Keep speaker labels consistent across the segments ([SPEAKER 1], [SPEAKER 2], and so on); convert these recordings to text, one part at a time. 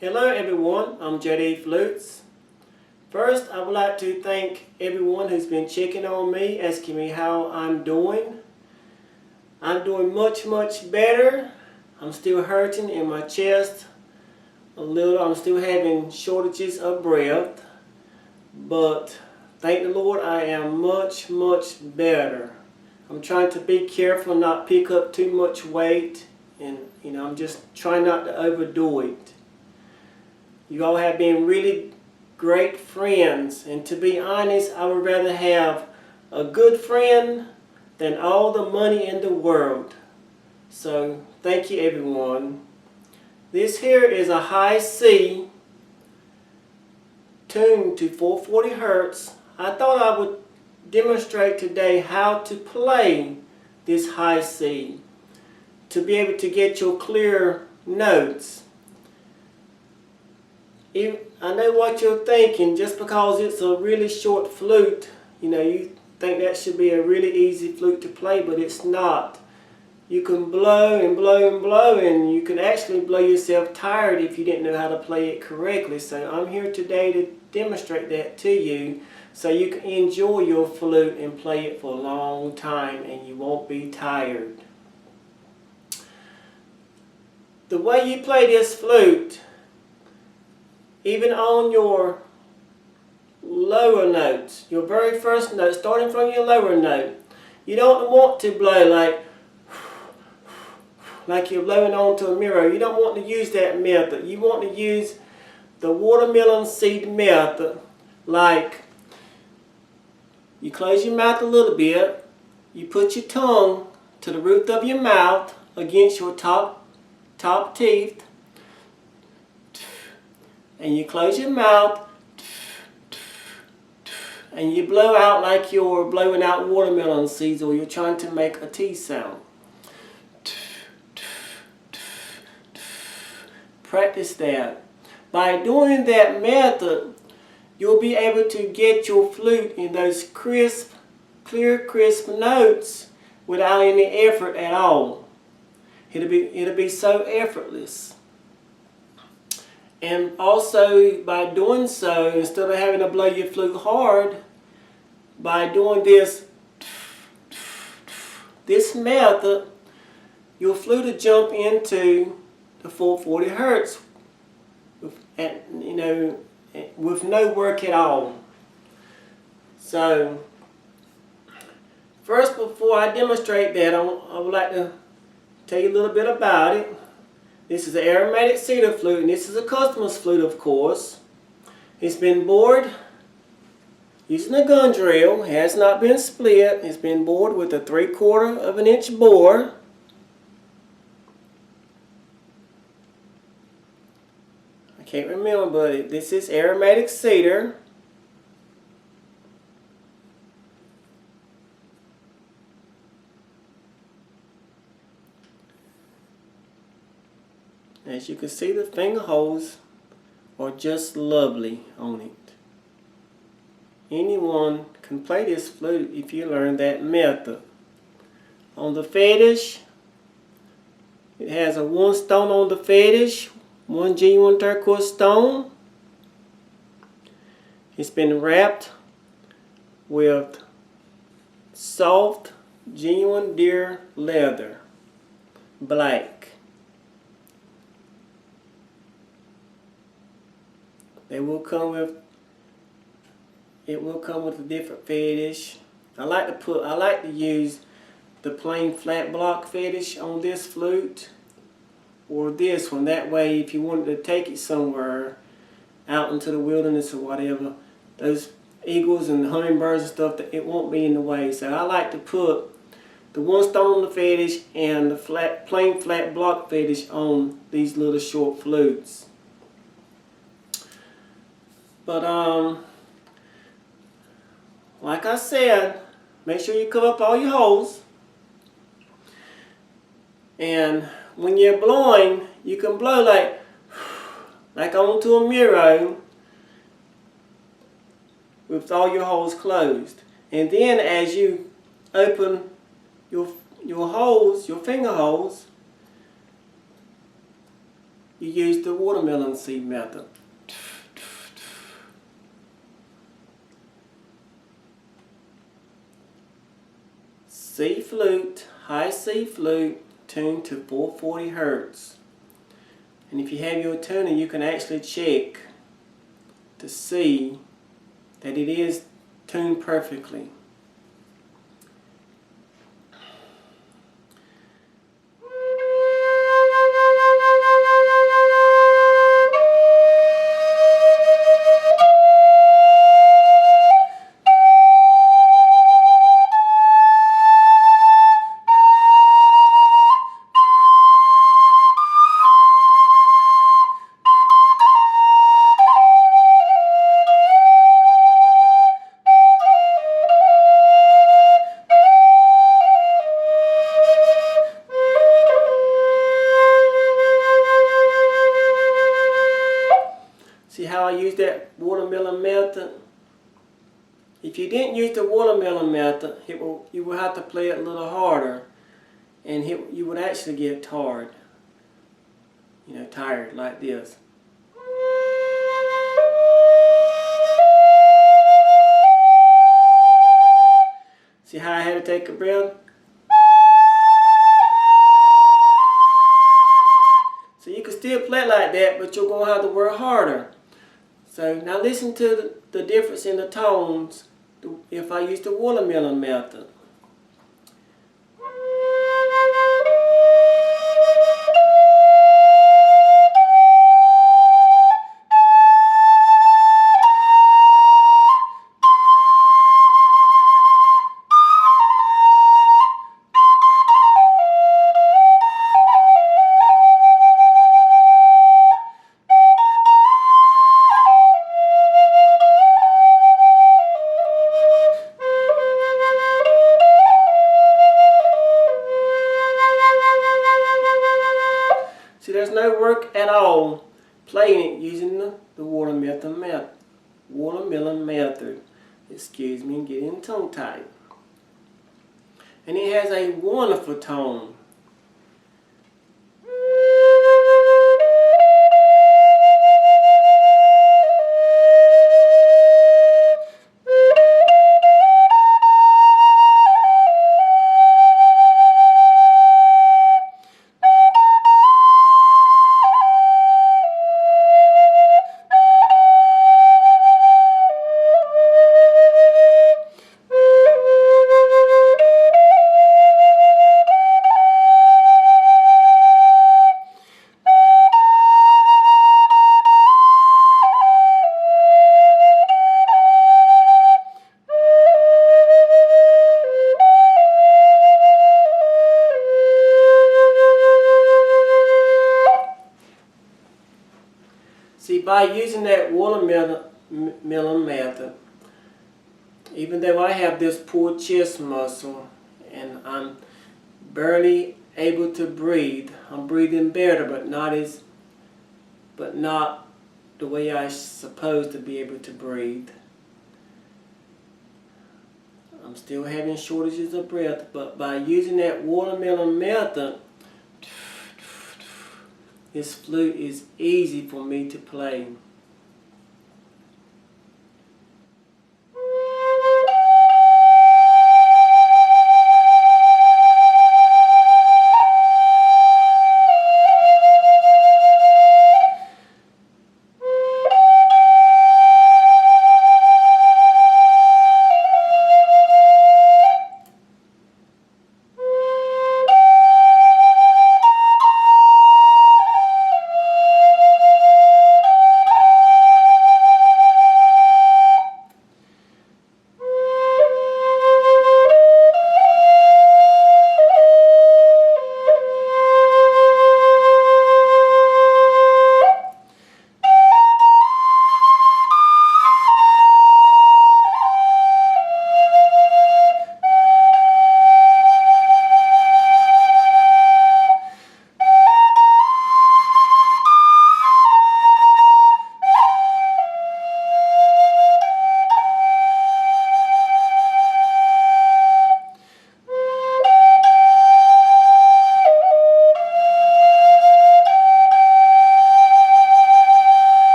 [SPEAKER 1] Hello everyone, I'm jdflutes. First, I would like to thank everyone who's been checking on me, asking me how I'm doing. I'm doing much better. I'm still hurting in my chest a little. I'm still having shortages of breath. But thank the Lord, I am much better. I'm trying to be careful, not pick up too much weight. And I'm just trying not to overdo it. You all have been really great friends, and to be honest, I would rather have a good friend than all the money in the world. So thank you everyone. This here is a high C tuned to 440 Hertz. I thought I would demonstrate today how to play this high C to be able to get your clear notes. I know what you're thinking. Just because it's a really short flute, you think that should be a really easy flute to play, but it's not. You can blow and blow and blow, and you can actually blow yourself tired if you didn't know how to play it correctly. So I'm here today to demonstrate that to you so you can enjoy your flute and play it for a long time and you won't be tired. The way you play this flute, even on your lower notes, your very first note, starting from your lower note, you don't want to blow like you're blowing onto a mirror. You don't want to use that method. You want to use the watermelon seed method. Like, you close your mouth a little bit, you put your tongue to the roof of your mouth against your top teeth, and you close your mouth and you blow out like you're blowing out watermelon seeds, or you're trying to make a T sound. Practice that. By doing that method, you'll be able to get your flute in those crisp, clear, crisp notes without any effort at all. It'll be so effortless. And also, by doing so, instead of having to blow your flute hard, by doing this method, your flute will jump into the 440 Hertz with no work at all. So, first, before I demonstrate that, I would like to tell you a little bit about it. This is an aromatic cedar flute, and this is a customer's flute, of course. It's been bored using a gun drill. It has not been split. It's been bored with a 3/4 inch bore. I can't remember, but this is aromatic cedar. As you can see, the finger holes are just lovely on it. Anyone can play this flute if you learn that method. On the fetish, it has a 1 stone on the fetish, 1 genuine turquoise stone. It's been wrapped with soft, genuine deer leather, black. It will come with a different fetish. I like to use the plain flat block fetish on this flute, or this one. That way, if you wanted to take it somewhere out into the wilderness or whatever, those eagles and hummingbirds and stuff, it won't be in the way. So I like to put the 1 stone on the fetish and the plain flat block fetish on these little short flutes. But like I said, make sure you cover up all your holes. And when you're blowing, you can blow like onto a mirror with all your holes closed. And then as you open your holes, your finger holes, you use the watermelon seed method. C flute, high C flute, tuned to 440 Hertz. And if you have your tuner, you can actually check to see that it is tuned perfectly. See how I use that watermelon method? If you didn't use the watermelon method, you will have to play it a little harder, and you would actually get tired. Tired like this. See how I had to take a breath? So you can still play like that, but you're going to have to work harder. So now listen to the difference in the tones if I use the watermelon method. See, there's no work at all playing it using the watermelon method. Excuse me, getting tongue tied. And it has a wonderful tone. See, by using that watermelon method, even though I have this poor chest muscle and I'm barely able to breathe, I'm breathing better, but not the way I'm supposed to be able to breathe. I'm still having shortages of breath, but by using that watermelon method, this flute is easy for me to play.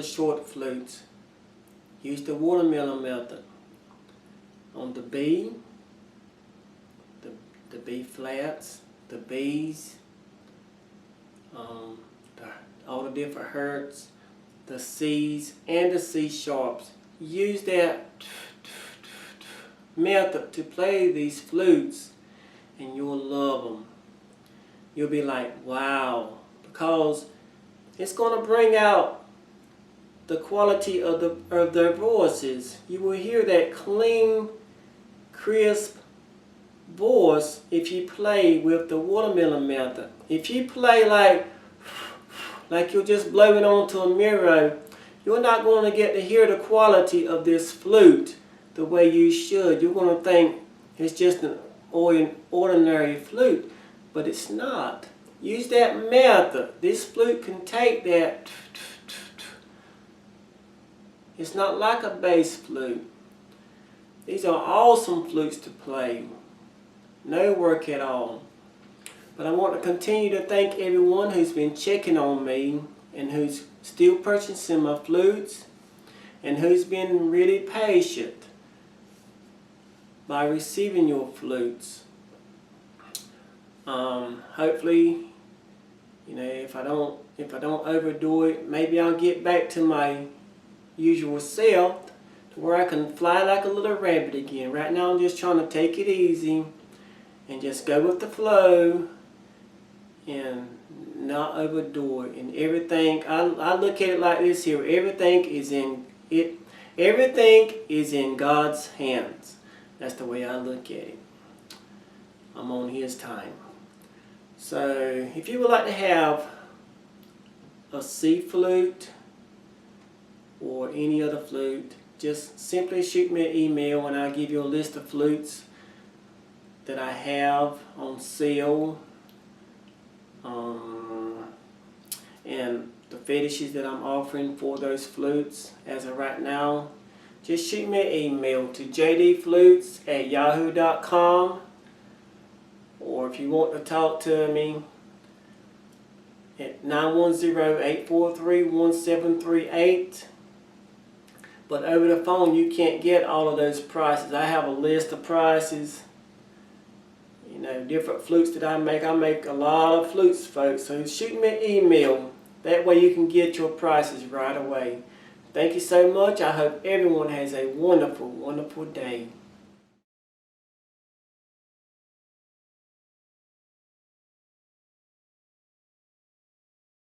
[SPEAKER 1] short flutes. Use the watermelon method on the B, the B flats, the B's, all the different hertz, the C's and the C sharps. Use that method to play these flutes and you'll love them. You'll be like, wow, because it's going to bring out the quality of their voices. You will hear that clean, crisp voice if you play with the watermelon method. If you play like you're just blowing onto a mirror, you're not going to get to hear the quality of this flute the way you should. You're going to think it's just an ordinary flute, but it's not. Use that method. This flute can take that. It's not like a bass flute. These are awesome flutes to play. No work at all. But I want to continue to thank everyone who's been checking on me and who's still purchasing my flutes and who's been really patient by receiving your flutes. Hopefully, if I don't overdo it, maybe I'll get back to my usual self to where I can fly like a little rabbit again. Right now I'm just trying to take it easy and just go with the flow and not overdo it. And everything, I look at it like this here, everything is in God's hands. That's the way I look at it. I'm on His time. So if you would like to have a C flute or any other flute, just simply shoot me an email and I'll give you a list of flutes that I have on sale, and the fetishes that I'm offering for those flutes as of right now. Just shoot me an email to jdflutes@yahoo.com, or if you want to talk to me at 910-843-1738. But over the phone you can't get all of those prices. I have a list of prices, different flutes that I make. I make a lot of flutes, folks, so shoot me an email. That way you can get your prices right away. Thank you so much. I hope everyone has a wonderful, wonderful day.